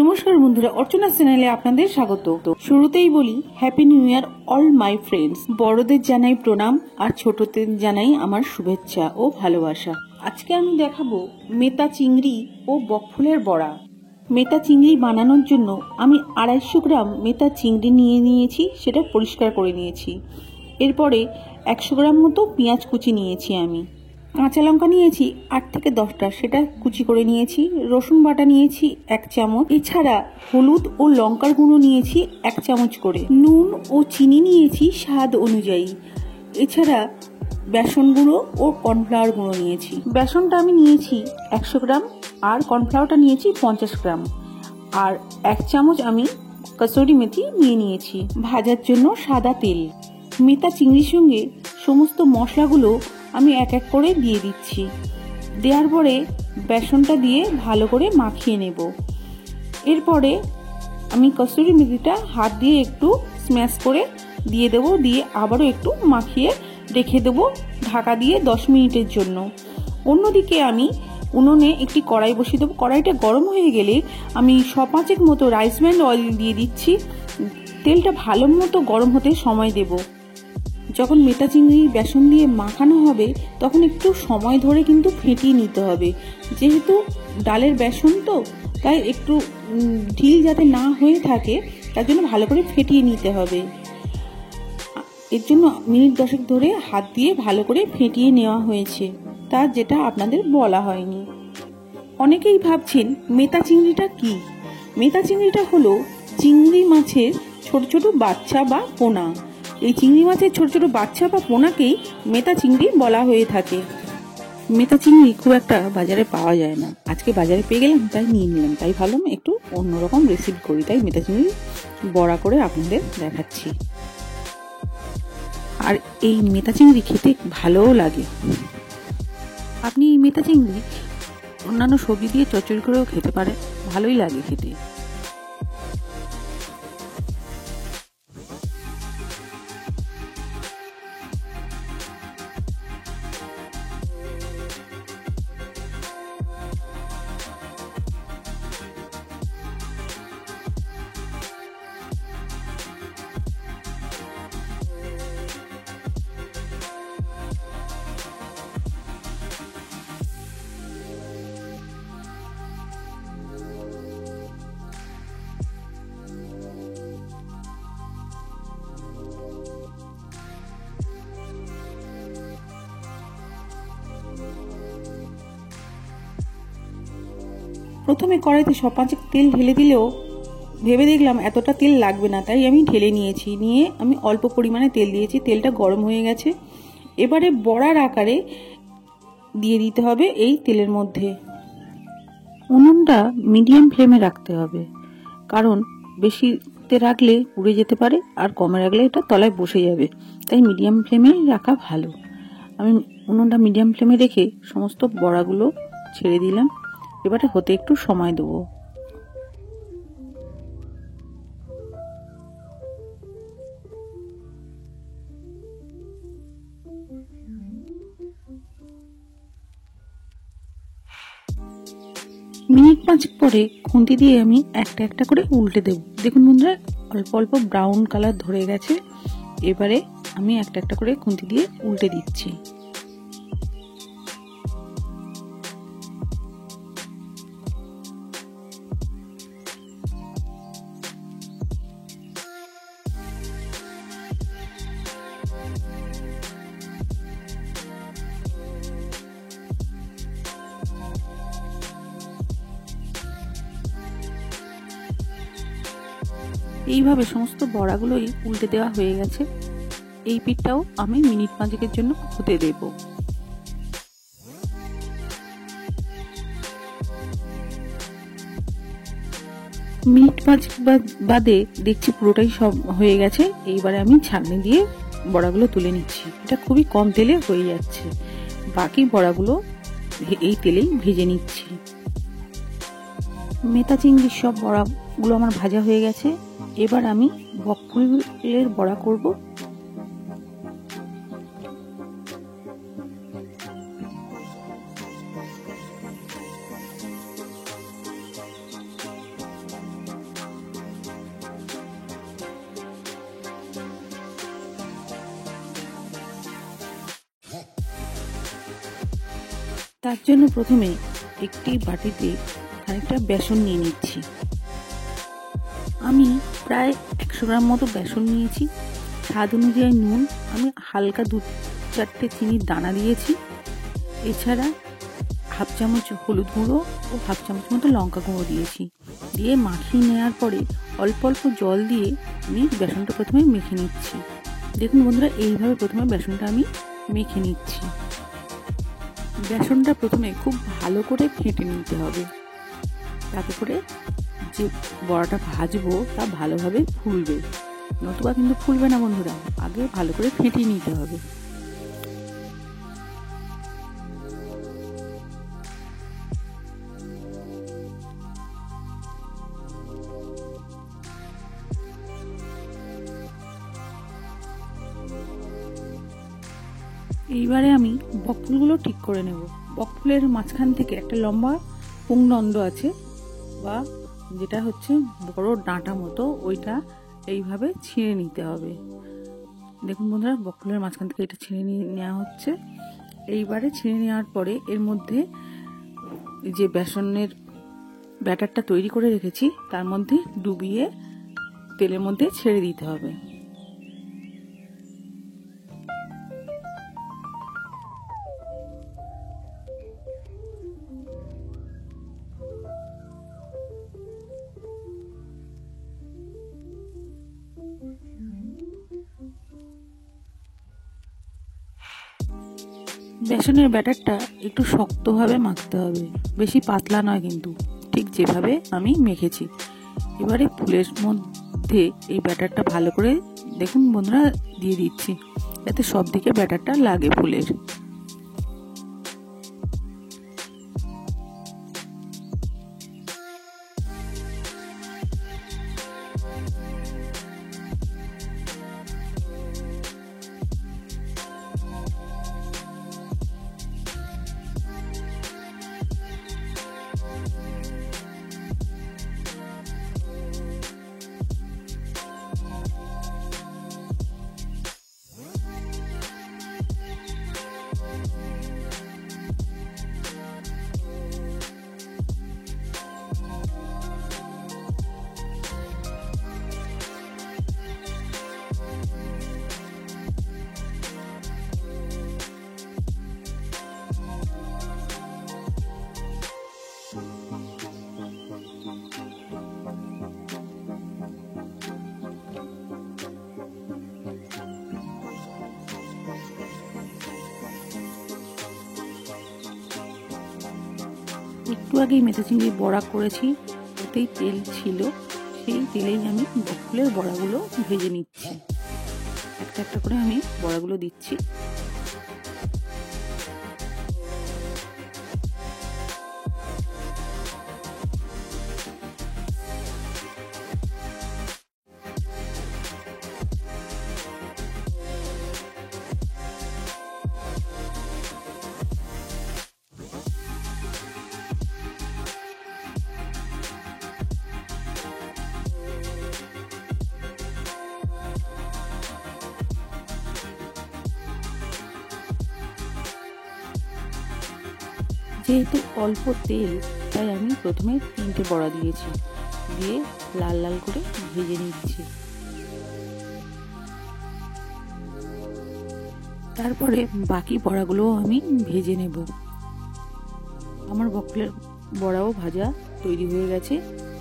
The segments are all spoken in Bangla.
নমস্কার বন্ধুরা, অর্চনা চ্যানেলে আপনাদের স্বাগত। শুরুতেই বলি happy new year all my friends. বড়দের জানাই প্রণাম আর ছোটদের জানাই আমার শুভেচ্ছা ও ভালোবাসা। আজকে আমি দেখাবো মেথা চিংড়ি ও বকফুলের বড়া। মেথা চিংড়ি বানানোর জন্য আমি 250 গ্রাম মেথা চিংড়ি নিয়ে নিয়েছি, সেটা পরিষ্কার করে নিয়েছি। এরপরে 100 গ্রাম মতো পেঁয়াজ কুচি নিয়েছি। আমি কাঁচা লঙ্কা নিয়েছি 8 থেকে 10টা, সেটা কুচি করে নিয়েছি। রসুন বাটা নিয়েছি 1 চামচ। এছাড়া হলুদ ও লঙ্কার গুঁড়ো নিয়েছি 1 চামচ করে। নুন ও চিনি নিয়েছি স্বাদ অনুযায়ী। এছাড়া বেসন গুঁড়ো ও কর্নফ্লাওয়ার গুঁড়ো নিয়েছি। বেসনটা আমি নিয়েছি 100 গ্রাম আর কর্নফ্লাওয়ারটা নিয়েছি 50 গ্রাম। আর 1 চামচ আমি কসুরি মেথি নিয়ে নিয়েছি। ভাজার জন্য সাদা তেল। মেথা চিংড়ির সঙ্গে সমস্ত মশলাগুলো আমি এক এক করে দিয়ে দিচ্ছি। দেওয়ার পরে বেসনটা দিয়ে ভালো করে মাখিয়ে নেব। এরপরে আমি কসুরি মেথিটা হাত দিয়ে একটু স্ম্যাশ করে দিয়ে দেবো, দিয়ে আবারও একটু মাখিয়ে রেখে দেবো ঢাকা দিয়ে 10 মিনিটের জন্য। অন্যদিকে আমি উনুনে একটি কড়াই বসিয়ে দেবো। কড়াইটা গরম হয়ে গেলে আমি 1/5 মতো রাইস ব্র্যান্ড অয়েল দিয়ে দিচ্ছি। তেলটা ভালো মতো গরম হতে সময় দেব। যখন মেথা চিংড়ি বেসন দিয়ে মাখানো হবে তখন একটু সময় ধরে কিন্তু ফেটিয়ে নিতে হবে। যেহেতু ডালের বেসন তো, তাই একটু ঢিল যাতে না হয়ে থাকে তার জন্য ভালো করে ফেটিয়ে নিতে হবে। এর জন্য মিনিট 10 ধরে হাত দিয়ে ভালো করে ফেটিয়ে নেওয়া হয়েছে, তার যেটা আপনাদের বলা হয়নি। অনেকেই ভাবছেন মেথা চিংড়িটা কি। মেথা চিংড়িটা হলো চিংড়ি মাছের ছোট ছোট বাচ্চা বা পোনা। এই চিংড়ি মাছের ছোট ছোট বাচ্চা বা পোনাকেই মেথা চিংড়ি বলা হয়ে থাকে। মেথা চিংড়ি খুব একটা বাজারে পাওয়া যায় না, আজকে বাজারে পেয়ে গেলাম তাই নিয়ে নিলাম। তাই ভাবলাম একটু অন্যরকম রেসিপি করি, তাই মেথা চিংড়ি বড়া করে আপনাদের দেখাচ্ছি। আর এই মেথা চিংড়ি খেতে ভালোও লাগে। আপনি এই মেথা চিংড়ি অন্যান্য সবজি দিয়ে চচ্চড়ি করেও খেতে পারেন, ভালোই লাগে খেতে। প্রথমে কড়াইতে 1/5 তেল ঢেলে দিলেও ভেবে দেখলাম এতটা তেল লাগবে না, তাই আমি ঢেলে নিয়েছি। নিয়ে আমি অল্প পরিমাণে তেল দিয়েছি। তেলটা গরম হয়ে গেছে। এবারে বড়ার আকারে দিয়ে দিতে হবে এই তেলের মধ্যে। উনুনটা মিডিয়াম ফ্লেমে রাখতে হবে, কারণ বেশিতে রাখলে পুড়ে যেতে পারে আর কমে রাখলে এটা তলায় বসে যাবে, তাই মিডিয়াম ফ্লেমে রাখা ভালো। আমি উনুনটা মিডিয়াম ফ্লেমে রেখে সমস্ত বড়াগুলো ছেড়ে দিলাম। এবারে হতে একটু সময় দেবো। মিনিট 5 পরে খুন্তি দিয়ে আমি একটা একটা করে উল্টে দেব। দেখুন বন্ধুরা, অল্প অল্প ব্রাউন কালার ধরে গেছে। এবারে আমি একটা একটা করে খুন্তি দিয়ে উল্টে দিচ্ছি। এইভাবে সমস্ত বড়াগুলোই উল্টে দেওয়া হয়ে গেছে। এই পিঠটাও আমি মিনিট 5 জন্য হতে দেব। মিনিট 5 বাদে দেখছি পুরোটাই সব হয়ে গেছে। এইবারে আমি ছাঁকনি দিয়ে বড়াগুলো তুলে নিচ্ছি। এটা খুবই কম তেলে হয়ে যাচ্ছে। বাকি বড়াগুলো এই তেলেই ভেজে নিচ্ছি। মেথা চিংড়ির সব বড়াগুলো আমার ভাজা হয়ে গেছে। এবার আমি বকফুলের বড়া করব। তার জন্য প্রথমে একটি বাটিতে খানিকটা বেসন নিয়ে নিচ্ছি। আমি প্রায় 100 গ্রাম মতো বেসন নিয়েছি। স্বাদ অনুযায়ী নুন, আমি হালকা 2-4টে চিনির দানা দিয়েছি। এছাড়া হাফ চামচ হলুদ গুঁড়ো ও হাফ চামচ মতো লঙ্কা গুঁড়ো দিয়েছি। দিয়ে মাখিয়ে নেওয়ার পরে অল্প অল্প জল দিয়ে আমি বেসনটা প্রথমে মেখে নিচ্ছি। দেখুন বন্ধুরা, এইভাবে প্রথমে বেসনটা আমি মেখে নিচ্ছি। বেসনটা প্রথমে খুব ভালো করে ফেটে নিতে হবে, তাতে করে যে বড়াটা ভাজবো তা ভালোভাবে ফুলবে, নতুবা কিন্তু ফুলবে না বন্ধুরা। আগে ভালো করে ফেটিয়ে নিতে হবে। এইবারে আমি বকফুলগুলো ঠিক করে নেব। বকফুলের মাঝখান থেকে একটা লম্বা পুংদণ্ড আছে, বা যেটা হচ্ছে বড় ডাঁটা মতো, ওইটা এইভাবে ছিঁড়ে নিতে হবে। দেখুন বন্ধুরা, বকফুলের মাঝখান থেকে এটা ছিঁড়ে নেওয়া হচ্ছে। এইবারে ছিঁড়ে নেওয়ার পরে এর মধ্যে যে বেসনের ব্যাটারটা তৈরি করে রেখেছি তার মধ্যে ডুবিয়ে তেলের মধ্যে ছেড়ে দিতে হবে। বেসনের ব্যাটারটা একটু শক্তভাবে মাখতে হবে, বেশি পাতলা নয় কিন্তু, ঠিক যেভাবে আমি মেখেছি। এবারে ফুলের মধ্যে এই ব্যাটারটা ভালো করে দেখুন বন্ধুরা দিয়ে দিচ্ছি, যাতে সব দিকে ব্যাটারটা লাগে ফুলের। একটু আগেই মেথা চিংড়ির বড়া করেছি, ওতেই তেল ছিল, সেই তেলেই আমি বকফুলের বড়াগুলো ভেজে নিচ্ছি। একটা একটা করে আমি বড়াগুলো দিচ্ছি। যেহেতু অল্প তেল, তাই আমি প্রথমে 3টে বড়া দিয়েছি, দিয়ে লাল লাল করে ভেজে নিচ্ছি। তারপরে বাকি বড়াগুলোও আমি ভেজে নেব। আমার বকফুলের বড়াও ভাজা তৈরি হয়ে গেছে।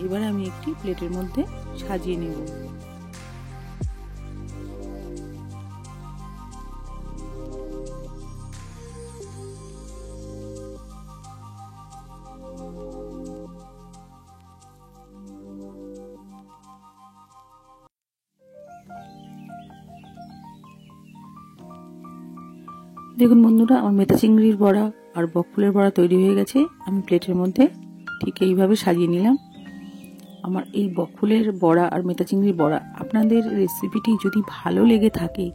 এবার আমি একটি প্লেটের মধ্যে সাজিয়ে নেব। দেখুন বন্ধুরা, আমার মেথা চিংড়ির বড়া আর বকফুলের বড়া তৈরি হয়ে গেছে। আমি প্লেটের মধ্যে ঠিক এইভাবে সাজিয়ে নিলাম। আমার এই বকফুলের বড়া আর মেথা চিংড়ির বড়া আপনাদের রেসিপিটি যদি ভালো লেগে থাকে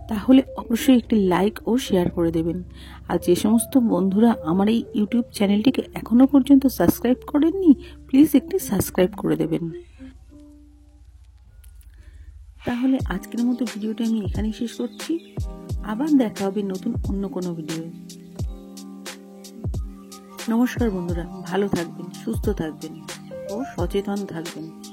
তাহলে অবশ্যই একটি লাইক ও শেয়ার করে দেবেন। আর যে সমস্ত বন্ধুরা আমার এই ইউটিউব চ্যানেলটিকে এখনও পর্যন্ত সাবস্ক্রাইব করেননি, প্লিজ একটি সাবস্ক্রাইব করে দেবেন। তাহলে আজকের মতো ভিডিওটা আমি এখানেই শেষ করছি। আবার দেখা হবে নতুন অন্য কোনো ভিডিও। নমস্কার বন্ধুরা, ভালো থাকবেন, সুস্থ থাকবেন ও সচেতন থাকবেন।